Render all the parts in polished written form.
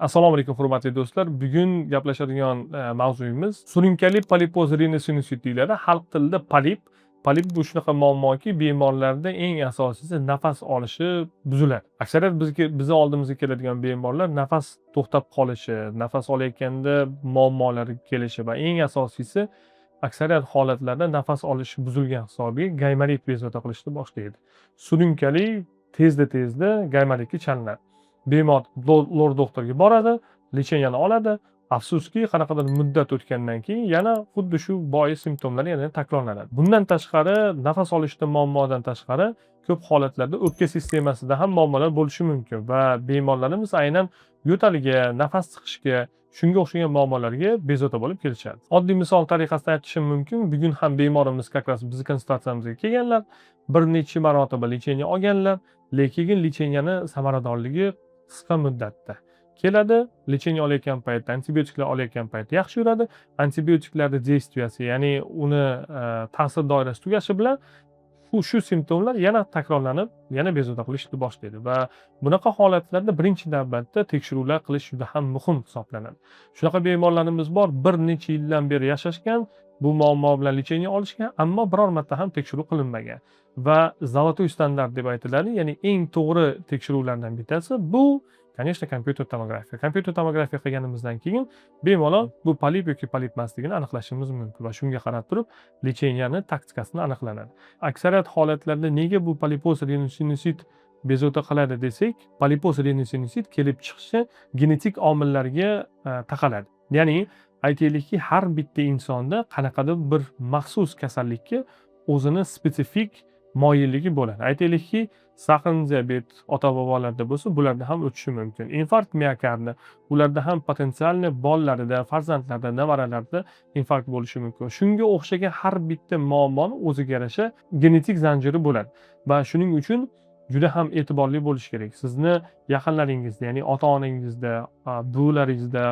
Assalomu alaykum hurmatli do'stlar. Bugun gaplashadigan mavzuyimiz surunkali polipoz rinosinusit deyiladi. Xalq tilida polip. Polip bu shunaqa muammoki, bemorlarda eng asosiysi nafas olishi buziladi. Aksariyat bizni oldimizga keladigan bemorlar nafas to'xtab qolishi, nafas olayotganda muammolar kelishi va eng asosiysi aksariyat holatlarda nafas olish buzilgan hisobiga gaymorit bezovta qilishni boshlaydi. Surunkali tezda gaymoritga chalinadi. Bemor lor doktorga boradi, lecheniyani oladi. Afsuski, qanaqadir muddat o'tgandan keyin yana xuddi shu boyi simptomlar yana takrorlanadi. Bundan tashqari, nafas olishda muammodan tashqari, ko'p holatlarda o'pka sistemasida ham muammolar bo'lishi mumkin va bemorlarimiz aynan yo'taliga, nafas siqishga, shunga o'xshagan muammolarga bezovta bo'lib kelishadi. Oddiy misol tariqasida aytishim mumkin. Bugun ham bemorimiz bizni konsultatsiyamizga kelganlar, bir necha marotaba lecheniya olganlar, lekin lecheniyani samaradorligi qisqa muddatda. Keladi, lecheniya olayotgan paytda, antibiotiklar olayotgan paytda yaxshi yuradi. Antibiotiklarning действияsi, ya'ni uni ta'sir doirasi tugashi bilan shu simptomlar yana takrorlanib, yana bezovta qilishni boshlaydi va bunaqa holatlarda birinchi navbatda tekshiruvlar qilish juda ham muhim hisoblanadi. Shunaqa bemorlarimiz bor, bir necha yildan beri yashashgan, bu muammo bilan lecheniya olishgan, ammo biror marta ham tekshiruv qilinmagan. Va zolotoy standart deb aytiladi, ya'ni eng to'g'ri tekshiruvlardan bittasi bu конечно kompyuter tomografiya. Kompyuter tomografiya qilganimizdan keyin bemalol bu polip yoki polip emasligini aniqlashimiz mumkin va shunga qarab turib lecheniyani taktikasini aniqlanadi. Aksariyat holatlarda nega bu polipoz rinosinusit bezovta qiladi desak, polipoz rinosinusit kelib chiqishi genetik omillarga taqaladi. Ya'ni aytaylikki, har bitta insonda qanaqadir bir maxsus kasallikka o'zini spetsifik moyilligi bo'ladi. Aytaylikki, saqin diabet ota-bobolarda bo'lsa, bularda ham o'tishi mumkin. Infarkt miokardni, ularda ham potensialni bolalarida, farzandlarda, nevaralarda infarkt bo'lishi mumkin. Shunga o'xshagan har bitta muammoni o'ziga yarasha genetik zanjiri bo'ladi va shuning uchun juda ham e'tiborli bo'lish kerak. Sizni yaqinlaringizda, ya'ni ota-onangizda, buvlaringizda,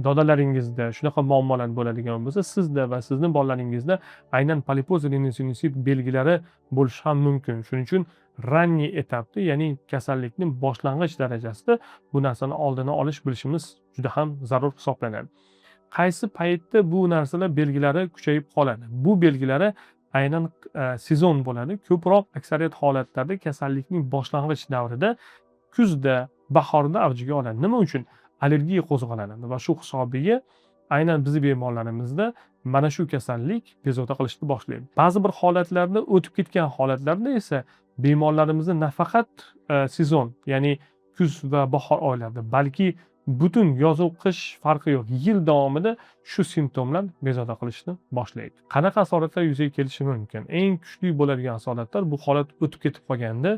dodalaringizda shunaqa muammolar bo'ladigan bo'lsa, sizda va sizni bolalaringizda aynan polipoz rinosinusit belgilari bo'lishi ham mumkin. Shuning uchun ranniy etapda, ya'ni kasallikning boshlang'ich darajasida bu narsani oldini olish bilishimiz juda ham zarur hisoblanadi. Qaysi paytda bu narsalar belgilari kuchayib qoladi? Bu belgilari aynan sezon bo'ladi. Ko'proq aksariyat holatlarda kasallikning boshlang'ich davrida, kuzda, bahorda avjiga oladi. Nima uchun? Allergiya qo'zg'aladi va shu hisobiga aynan bizning bemorlarimizda mana shu kasallik bezovta qilishni boshlaydi. Ba'zi bir holatlarda, o'tib ketgan holatlarda esa bemorlarimizni nafaqat sezon, ya'ni kuz va bahor oylarida, balki butun yozuv qish farqi yo'q, yil davomida shu simptomlar bezovta qilishni boshlaydi. Qanaqa asoratlar yuzaga kelishi mumkin? Eng kuchli bo'ladigan asoratlar bu holat o'tib ketib qolganda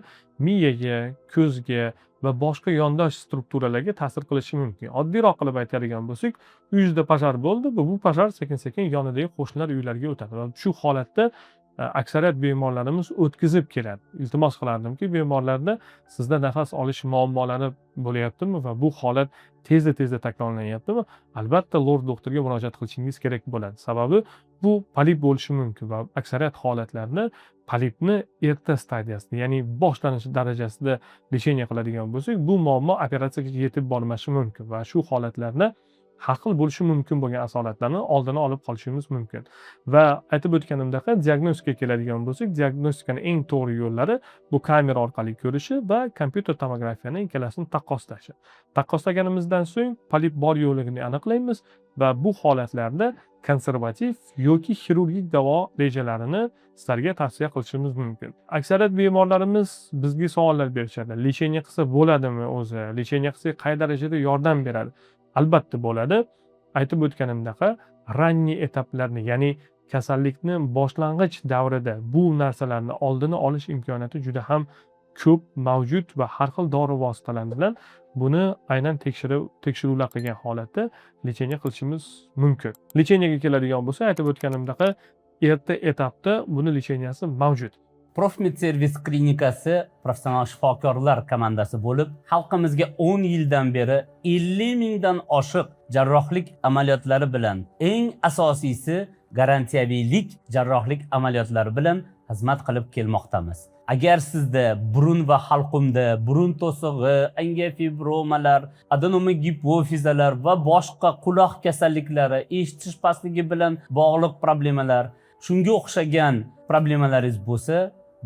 miyaga, ko'zga va boshqa yondosh strukturalarga ta'sir qilishi mumkin. Oddiyroq qilib aytadigan bo'lsak, uyingizda pojar bo'ldi, bu pojar sekin-sekin yonidagi qo'shnilar uylariga o'tadi va shu holatda aksariyat bemorlarimiz o'tkazib keladi. Iltimos qilardimki, bemorlarda sizda nafas olish muammolari bo'layaptimi va bu holat tezda takrorlanyaptimi? Albatta, lor doktorga murojaat qilishingiz kerak bo'ladi. Sababi bu polip bo'lishi mumkin va aksariyat holatlarda polipni erta stadiyasida, ya'ni boshlanish darajasida lecheniya qiladigan bo'lsak, bu muammo operatsiyaga yetib bormashi mumkin va shu holatlarda har xil bo'lishi mumkin bo'lgan asoratlarni oldini olib qolishimiz mumkin. Va aytib o'tganimdek, diagnostikaga keladigan bo'lsak, diagnostikaning eng to'g'ri yo'llari bu kamera orqali ko'rishi va kompyuter tomografiyaning ikkalasini taqqoslashi. Taqqoslaganimizdan so'ng polip bor yo'qligini aniqlaymiz va bu holatlarda konservativ yoki xirurgik davo rejalarini sizlarga tavsiya qilishimiz mumkin. Aksariyat bemorlarimiz bizga savollar berishadi. Lecheniya qilsa bo'ladimi o'zi? Lecheniya qilsa qay darajada yordam beradi? Albatta bo'ladi. Aytib o'tganimdek, ranniy etaplarni, ya'ni kasallikni boshlang'ich davrida bu narsalarni oldini olish imkoniyati juda ham ko'p mavjud va har xil dori vositalari bilan buni aynan tekshiruvlar qilgan holatda lecheniya qilishimiz mumkin. Lecheniyaga keladigan bo'lsa, aytib o'tganimdek, erta etapda buni lecheniyasi mavjud. Profmed servis klinikasi professional shifokorlar komandasi bo'lib, xalqimizga 10 yildan beri 50 mingdan oshiq jarrohlik amaliyotlari bilan, eng asosiysi garantiyaviylik jarrohlik amaliyotlari bilan xizmat qilib kelmoqdamiz. agar sizda burun va halqumda burun to'sig'i, angiofibromlar, adenoma gipofizalar va boshqa quloq kasalliklari, eshitish pastligi bilan bog'liq problemalar, shunga o'xshagan problemalaringiz bo'lsa,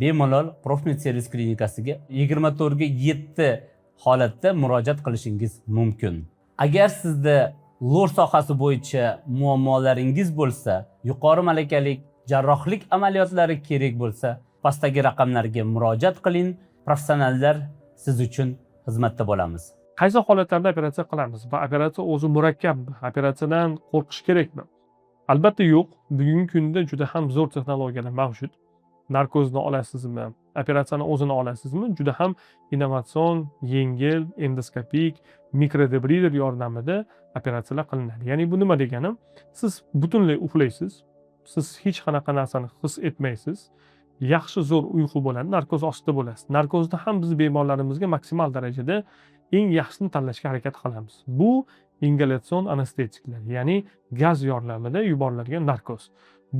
bemalol Profmed Service klinikasiga 24 ga 7 holatda murojaat qilishingiz mumkin. Agar sizda lor sohasi bo'yicha muammolaringiz bo'lsa, yuqori malakali jarrohlik amaliyotlari kerak bo'lsa, pastdagi raqamlarga murojaat qiling. Professionallar siz uchun xizmatda bo'lamiz. Qaysi holatlarda operatsiya qilamiz va operatsiya o'zi murakkabmi? Operatsiyadan qo'rqish kerakmi? Albatta yo'q. Bugungi kunda juda ham zo'r texnologiyalar mavjud. Narkozni olasizmi? Operatsiyani o'zini olasizmi? Juda ham innovatsion, yengil, endoskopik, mikrodebrider yordamida operatsiyalar qilinadi. Ya'ni bu nima degani? Siz butunlay uxlaysiz. Siz hech qanaqa narsani his etmaysiz. Yaxshi zo'r uyqu bo'ladi, narkoz ostida bo'lasiz. Narkozda ham biz bemorlarimizga maksimal darajada eng yaxshisini tanlashga harakat qilamiz. Bu ingalyatsion anestetiklar, ya'ni gaz yordamida yuboriladigan narkoz.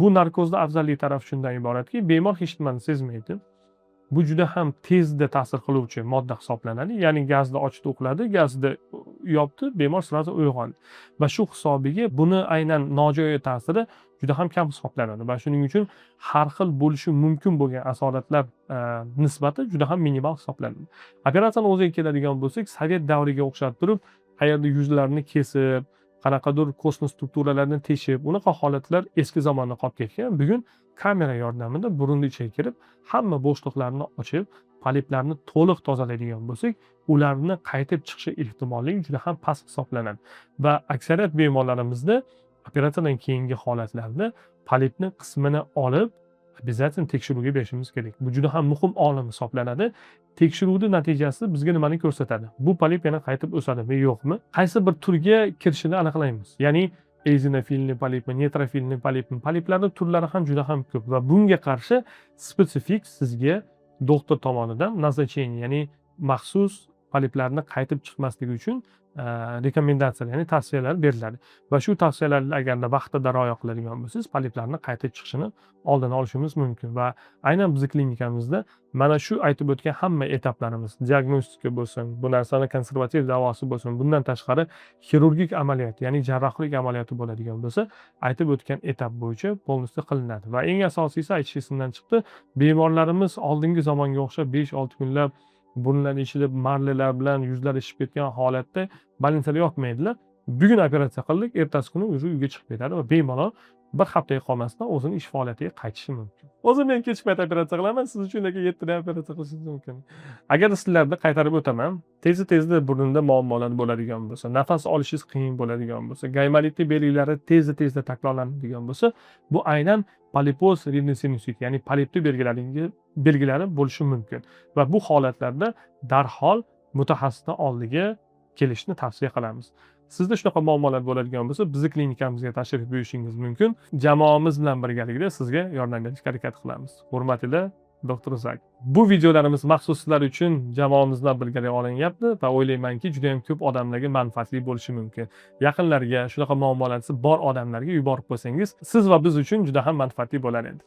Bu narkozda afzallik tarafi shundan iboratki, bemor hech nimani sezmaydi. Bu juda ham tezda ta'sir qiluvchi modda hisoblanadi. Ya'ni gazni ochdi, uxladi, gazni yopdi, bemor sirasi uyg'ondi. Va shu hisobiga buni aynan nojo'ya ta'siri juda ham kam hisoblanadi. Va shuning uchun har xil bo'lishi mumkin bo'lgan asoratlar nisbati juda ham minimal hisoblanadi. Operatsiyani o'ziga keladigan bo'lsak, sovet davriga o'xshab turib, qayerda yuzlarni kesib, qanaqadir kosmos strukturalarni teshib, unaqa holatlar eski zamonda qolib ketgan. Bugun kamera yordamida burunni ichiga kirib, hamma bo'shliqlarni ochib, poliplarni to'liq tozalaydigan bo'lsak, ularni qaytib chiqishi ehtimolligi juda ham past hisoblanadi. Va aksariyat bemorlarimizda operatsiyadan keyingi holatlarda polipni qismini olib, обязательно tekshiruvga berishimiz kerak. Bu juda ham muhim olim hisoblanadi. Tekshiruvning natijasi bizga nimani ko'rsatadi? Bu polip yana qaytib o'sadimi, yo'qmi? Qaysi bir turga kirishini aniqlaymiz. Ya'ni eozinofilniy polipmi, neutrofilniy polipmi? Poliplarning turlari ham juda ham ko'p va bunga qarshi spesifik sizga doktor tomonidan назначение, ya'ni maxsus poliplarni qaytib chiqmasligi uchun rekomendatsiyalar, ya'ni tavsiyalar beriladi. Va shu tavsiyalarni agarda vaqtida rioya qiladigan bo'lsangiz, poliplarni qaytib chiqishini oldini olishimiz mumkin. Va aynan bizning klinikamizda mana shu aytib o'tgan hamma etaplarimiz, diagnostika bo'lsin, bu narsani konservativ davosi bo'lsin, bundan tashqari xirurgik amaliyot, ya'ni jarrohlik amaliyoti bo'ladigan bo'lsa, aytib o'tgan etap bo'yicha polностью qilinadi. Va eng asosiysi aytish esimdan chiqdi, bemorlarimiz oldingi zamonga o'xshab 5-6 kunlab burunlar ichida marlalar bilan yuzlari ishib ketgan holatda больницада yotmaydilar. Bugun operatsiya qildik, ertasi kuni o'zi uyga chiqib ketadi va bemalol bir hafta qolmasdan o'zini ish faoliyatiga qaytishi mumkin. O'zim men kech payt operatsiya qilaman, siz uchun 7 dan operatsiya qilishingiz mumkin. Agar sizlarni qaytarib o'taman, tezda burunda muammolar bo'ladigan bo'lsa, nafas olishingiz qiyin bo'ladigan bo'lsa, gaymalitni belgilari tezda takrorlanadigan bo'lsa, bu aynan polipoz riniosinusit, ya'ni polipni belgilari bo'lishi mumkin. Va bu holatlarda darhol mutaxassisning oldiga kelishni tavsiya qilamiz. Sizda shunaqa muammolar bo'ladigan bo'lsa, bizning klinikamizga tashrif buyurishingiz mumkin. Jamoamiz bilan birgalikda sizga yordam berishga harakat qilamiz. Hurmatli doktor Zak. Bu videolarimiz maxsus sizlar uchun jamoamiz bilan birga olinyapti va o'ylaymanki, juda ham ko'p odamlarga manfaatli bo'lishi mumkin. Yaqinlarga, shunaqa muammolarsi bor odamlarga yuborib qo'ysangiz, siz va biz uchun juda ham manfaatli bo'lar edi.